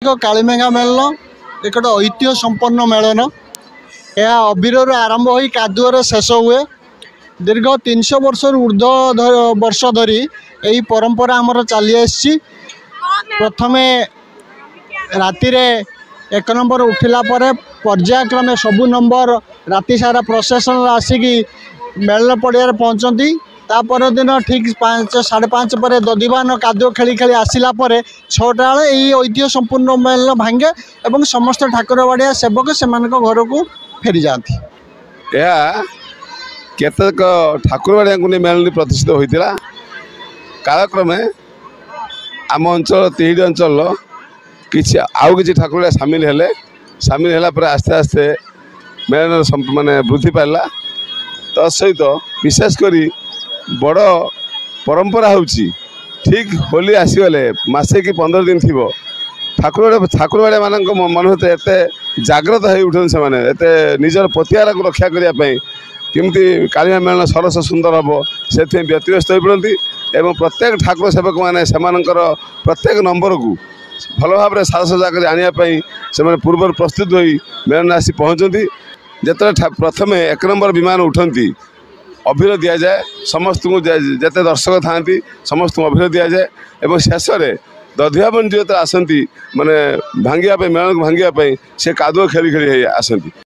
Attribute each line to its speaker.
Speaker 1: कालीमेघा melon एक ऐतिह्य संपन्न melon यह अबीर आरंभ हो कादुअर शेष हुए दीर्घ 300 वर्ष ऊर्ध्व वर्ष धरी यही परंपरा आमर चली आसी। प्रथम राति एक नंबर उठिला पर्यायक्रमे सबू नंबर राति सारा प्रोसेसन आसिकी मेलन पड़िया पहुँचती। तापर दिन ठीक 5 साढ़े 5 पर दधिवान कादुओ खेली खेली आसला 6टा बेले यही ऐतिह्य संपूर्ण मेलन भांगे और समस्त ठाकुर बाड़िया सेवक से घर को फेरी जाती।
Speaker 2: यह केतक ठाकुर बाड़िया मेलन प्रतिष्ठित होता कालक्रमे आम अंचल 3 अंचल किसी आउ कि ठाकुर सामिल है आस्ते आस्ते मेलन माने वृद्धि पाला। तत्सहित विशेषकर बड़ परंपरा होची ठीक होली आसीगले मासे कि 15 दिन थी ठाकुर बाड़िया मान मन होते एत जाग्रत हो उठन से माने एत निजर पतियार को रक्षा करने केमती कालीमा मेलन सरस सुंदर हम से व्यतिव्यस्त हो पड़ती एवं प्रत्येक ठाकुर सेवक मैंने प्रत्येक नंबर को भल भाव साजसजा कर आने से पूर्व प्रस्तुत हो मेलन आसी पहुँचती। जिते प्रथम 1 नंबर विमान उठती अभिर दि जाए समस्त को जिते दर्शक था समस्त को अभिर दि जाए और शेष में दधिया जो आसती माने भांगिया मेलन को भांगिया से कादुओ खेली खेली आसती।